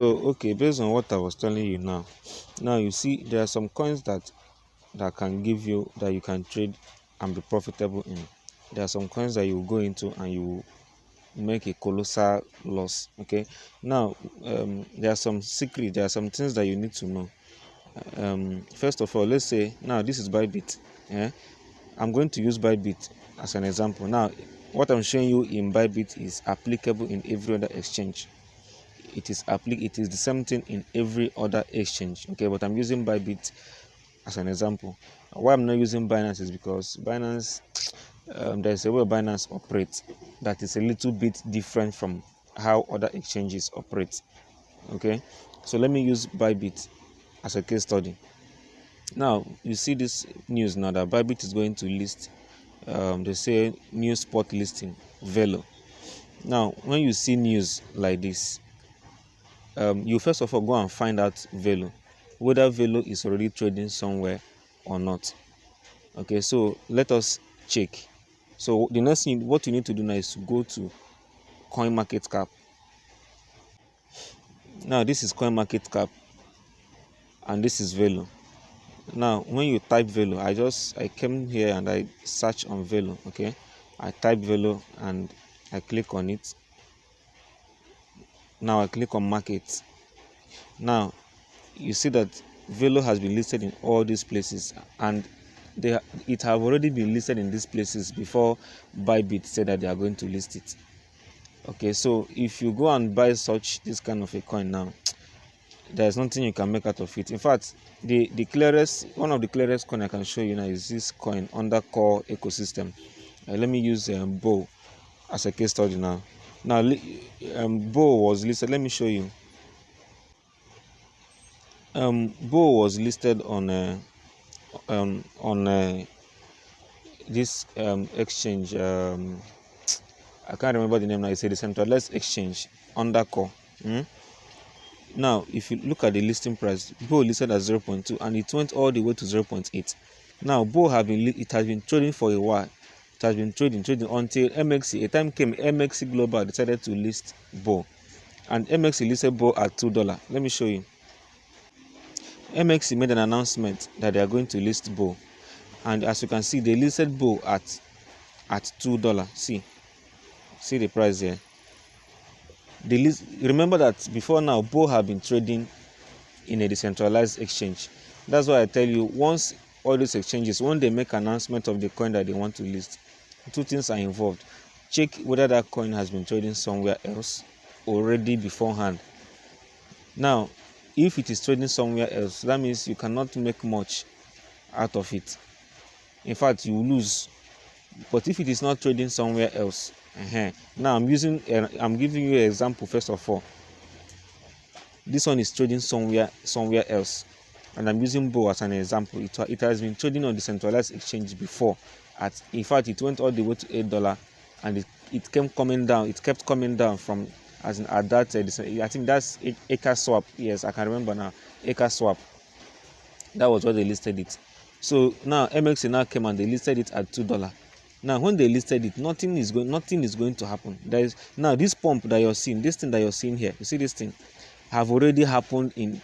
So okay, based on what I was telling you now you see there are some coins that can give you that you can trade and be profitable in. There are some coins that you go into and you make a colossal loss. Okay, now there are some secrets, there are some things that you need to know. First of all, let's say now this is Bybit. Yeah, I'm going to use Bybit as an example. Now, what I'm showing you in Bybit is applicable in every other exchange. It is the same thing in every other exchange. Okay, but I'm using Bybit as an example. Why I'm not using Binance is because Binance, there's a way Binance operates that is a little bit different from how other exchanges operate. Okay, so let me use Bybit as a case study. Now you see this news now that Bybit is going to list, they say new spot listing Velo. Now when you see news like this, you first of all go and find out Velo, whether Velo is already trading somewhere or not. Okay, so let us check. So the next thing what you need to do now is to go to CoinMarketCap. Now this is CoinMarketCap and this is Velo. Now when you type Velo, I came here and I search on Velo. Okay, I type Velo and I click on it. Now I click on market. Now you see that Velo has been listed in all these places, and it have already been listed in these places before Bybit said that they are going to list it. Okay, so if you go and buy this kind of a coin now, there's nothing you can make out of it. In fact, one of the clearest coin I can show you now is this coin under core ecosystem. Let me use Bo as a case study now. Now Bo was listed. Let me show you. Bo was listed on this exchange. I can't remember the name now. It's a decentralized exchange under core. Now, if you look at the listing price, Bo listed at 0.2 and it went all the way to 0.8. Now, Bo has been trading for a while. It has been trading until MXC. A time came, MXC Global decided to list Bo, and MXC listed Bo at $2. Let me show you. MXC made an announcement that they are going to list Bo, and as you can see, they listed Bo at $2. See the price here. Remember that before now, Bo have been trading in a decentralized exchange. That's why I tell you, once all these exchanges, when they make announcement of the coin that they want to list, two things are involved. Check whether that coin has been trading somewhere else already beforehand. Now, if it is trading somewhere else, that means you cannot make much out of it. In fact, you lose. But if it is not trading somewhere else, now I'm giving you an example. First of all, this one is trading somewhere else, and I'm using Bo as an example. It has been trading on the centralized exchange before. In fact, it went all the way to $8, and it kept coming down. It kept coming down from at that. I think that's Acre Swap. Yes, I can remember now. Acre Swap. That was what they listed it. So now MXC now came and they listed it at $2. Now, when they listed it, nothing is going to happen. Now this pump that you're seeing, this thing that you're seeing here, you see this thing, have already happened in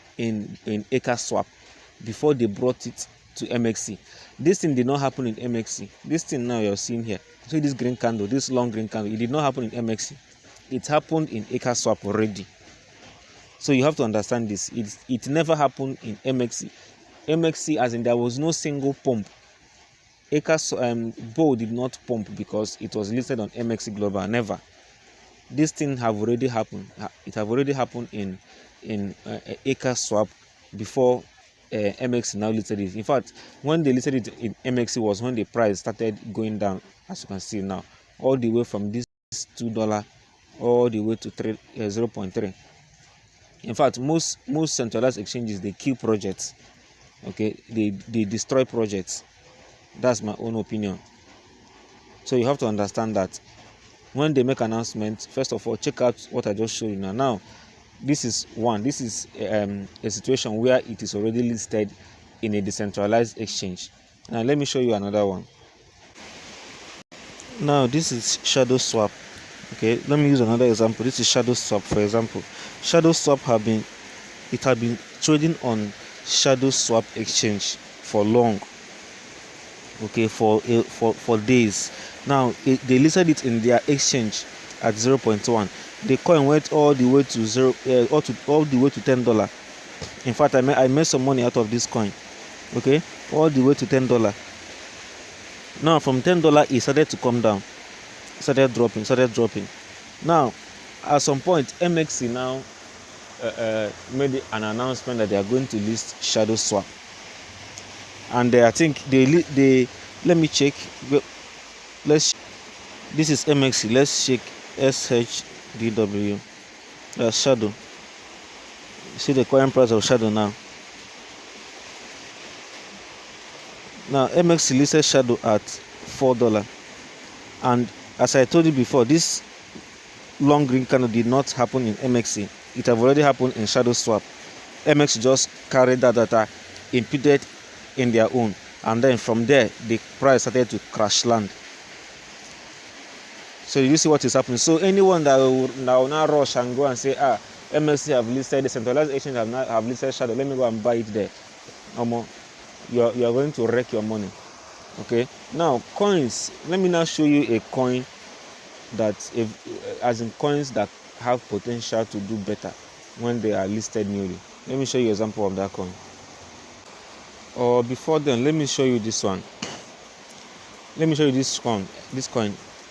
Acre Swap before they brought it to MXC. This thing did not happen in MXC. This thing now you're seeing here, see this green candle, this long green candle, it did not happen in MXC. It happened in Acre Swap already. So you have to understand this. It never happened in MXC. MXC, as in there was no single pump. Bo did not pump because it was listed on MXC Global. Never. This thing have already happened. It have already happened in Acre Swap before MXC now listed it. In fact, when they listed it in MXC was when the price started going down, as you can see now, all the way from this $2 all the way to 0.3. In fact, most centralized exchanges, they kill projects. Okay, they destroy projects. That's my own opinion. So you have to understand that when they make announcements, first of all, check out what I just showed you now. Now, this is a situation where it is already listed in a decentralized exchange. Now let me show you another one. Now this is Shadow Swap. Okay, let me use another example. This is Shadow Swap, for example. Shadow Swap had been trading on Shadow Swap exchange for long. Okay, for days. Now they listed it in their exchange at 0.1. The coin went all the way to all the way to $10. In fact, I made some money out of this coin. Okay, all the way to $10. Now from $10 it started to come down, started dropping. Now at some point MXC now made an announcement that they are going to list Shadow Swap, and I think they let me check. This is MXC. Let's check SHDW. That's Shadow. See the current price of Shadow now. Now MXC listed Shadow at $4, and as I told you before, this long green candle did not happen in MXC. It have already happened in Shadow Swap. MXC just carried that data, imputed in their own, and then from there the price started to crash land. So you see what is happening. So anyone that will now rush and go and say, MXC have listed, the centralized exchange have listed Shadow, let me go and buy it there. You are going to wreck your money. Okay. Now coins. Let me now show you a coin that, as in coins that have potential to do better when they are listed newly. Let me show you an example of that coin. Or before then, let me show you this one. Let me show you this coin,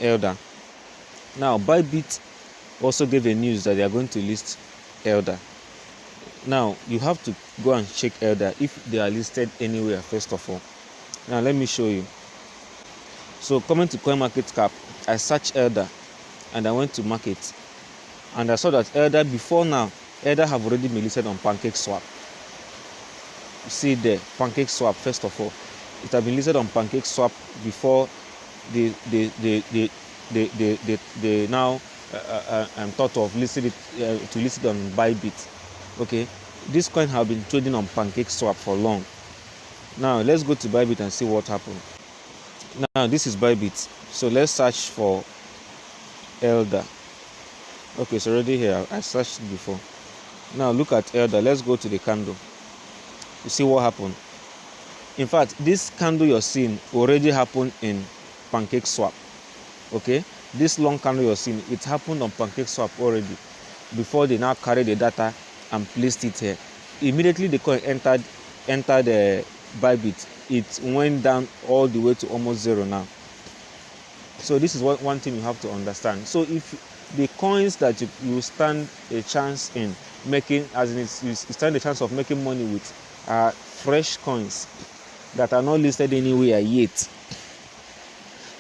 Elder. Now Bybit also gave a news that they are going to list Elder. Now you have to go and check Elder if they are listed anywhere first of all. Now let me show you. So coming to CoinMarketCap, I searched Elder and I went to market, and I saw that Elder before now, Elder have already been listed on PancakeSwap. You see there, PancakeSwap first of all. It has been listed on PancakeSwap before they now thought of listing it to list it on Bybit. Okay, this coin have been trading on PancakeSwap for long. Now let's go to Bybit and see what happened. Now this is Bybit. So let's search for Elder. Okay, it's already here. I searched it before. Now look at Elder. Let's go to the candle. You see what happened. In fact, this candle you're seeing already happened in PancakeSwap. Okay, this long candle you're seeing, it happened on PancakeSwap already before they now carried the data and placed it here. Immediately the coin entered the Bybit, it went down all the way to almost zero now. So this is one thing you have to understand. So if the coins that you stand a chance in making, as in you stand a chance of making money with, are fresh coins that are not listed anywhere yet.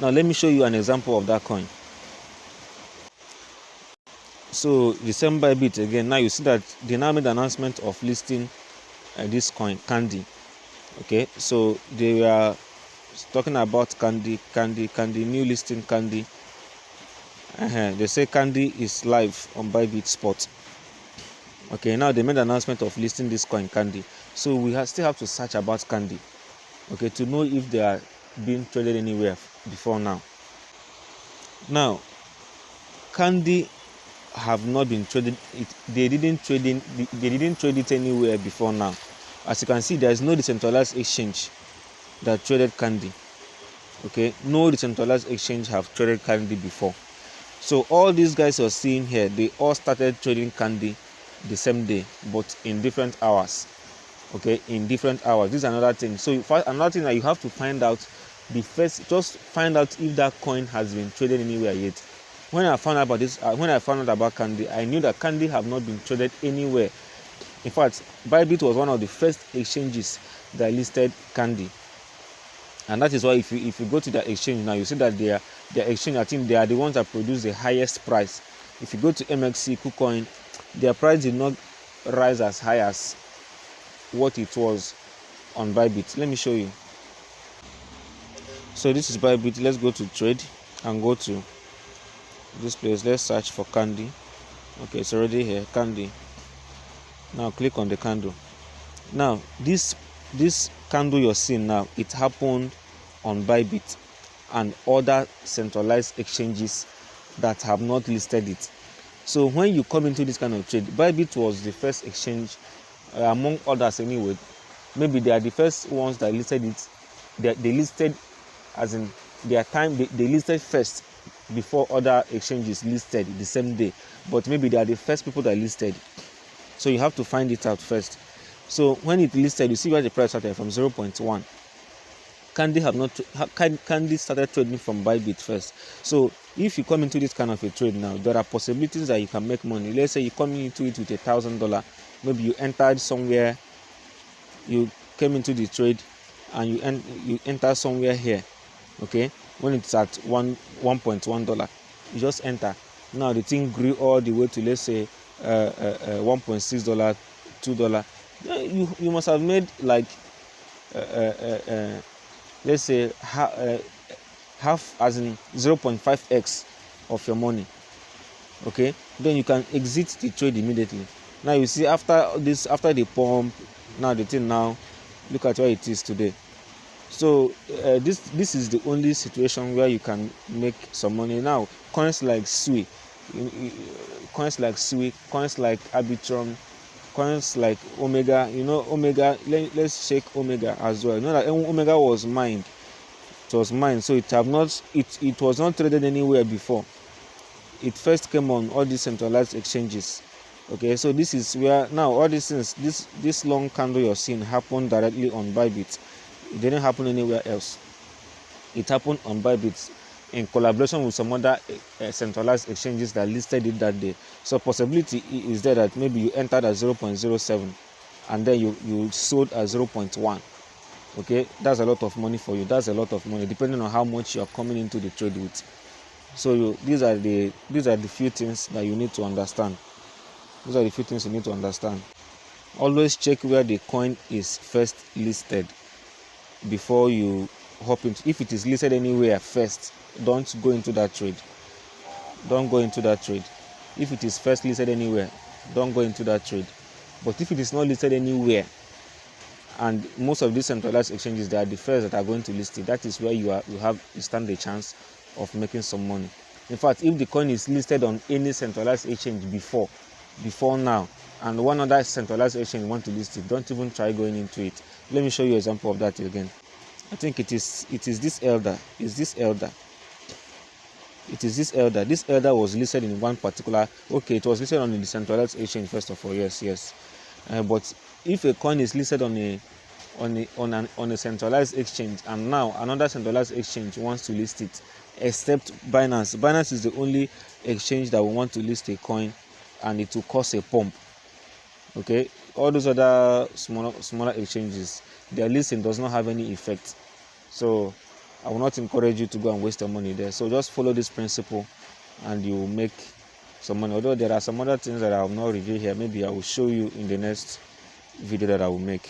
Now let me show you an example of that coin. So the same Bybit again. Now you see that they now made the announcement of listing this coin, Candy. Okay, so they were talking about Candy, new listing Candy. They say Candy is live on Bybit Spot. Okay, now they made the announcement of listing this coin, Candy. So we still have to search about Candy, okay, to know if they are being traded anywhere before now. Now, Candy have not been traded. They didn't trade it anywhere before now. As you can see, there is no decentralized exchange that traded Candy. Okay, no decentralized exchange have traded Candy before. So all these guys you're seeing here, they all started trading Candy the same day, but in different hours. Okay, in different hours. This is another thing. So another thing that you have to find out, just find out if that coin has been traded anywhere yet. When I found out about this, when I found out about Candy, I knew that Candy have not been traded anywhere. In fact, Bybit was one of the first exchanges that listed Candy, and that is why if you go to their exchange now, you see that their exchange, I think they are the ones that produce the highest price. If you go to MXC, KuCoin, their price did not rise as high as what it was on Bybit. Let me show you. So this is Bybit. Let's go to trade and go to this place. Let's search for Candy. Okay, it's already here, Candy. Now click on the candle. Now this candle you're seeing now, it happened on Bybit and other centralized exchanges that have not listed it. So when you come into this kind of trade, Bybit was the first exchange, among others anyway. Maybe they are the first ones that listed it. They listed, as in their time, they listed first before other exchanges listed the same day. But maybe they are the first people that listed. So you have to find it out first. So when it listed, you see where the price started from 0.1. Candy started trading from Bybit first. So if you come into this kind of a trade now, there are possibilities that you can make money. Let's say you come into it with $1,000. Maybe you entered somewhere, you came into the trade, and you enter somewhere here, okay, when it's at $1.1, you just enter. Now the thing grew all the way to, let's say, $1.6, $2. You must have made like let's say half, as in 0.5x of your money. Okay, then you can exit the trade immediately. Now you see, after the pump, now the thing, now look at where it is today. So this is the only situation where you can make some money. Now coins like SUI, coins like Arbitrum, coins like Omega, Omega, let's check Omega as well. That Omega was mined. It was mined, so it was not traded anywhere before. It first came on all these centralized exchanges. Okay, so this is where now all these things, this long candle you're seeing, happened directly on Bybit. It didn't happen anywhere else. It happened on Bybit in collaboration with some other centralized exchanges that listed it that day. So possibility is there that maybe you entered at 0.07 and then you sold at 0.1. Okay, that's a lot of money for you. That's a lot of money depending on how much you are coming into the trade with. So these are the few things that you need to understand. These are the few things you need to understand. Always check where the coin is first listed before you hop into. If it is listed anywhere first, don't go into that trade. Don't go into that trade. If it is first listed anywhere, don't go into that trade. But if it is not listed anywhere, and most of these centralized exchanges, they are the first that are going to list it, that is where you stand a chance of making some money. In fact, if the coin is listed on any centralized exchange before now, and one other centralized exchange want to list it, don't even try going into it. Let me show you an example of that again. I think it is this Elder. Is this Elder? It is this Elder. This Elder was listed in one particular. Okay, it was listed on the decentralized exchange first of all. Yes. But if a coin is listed on a centralized exchange, and now another centralized exchange wants to list it, except Binance. Binance is the only exchange that will want to list a coin, and it will cause a pump. Okay, all those other smaller exchanges, their listing does not have any effect. So I will not encourage you to go and waste your money there. So just follow this principle and you will make some money. Although there are some other things that I will not review here, maybe I will show you in the next video that I will make.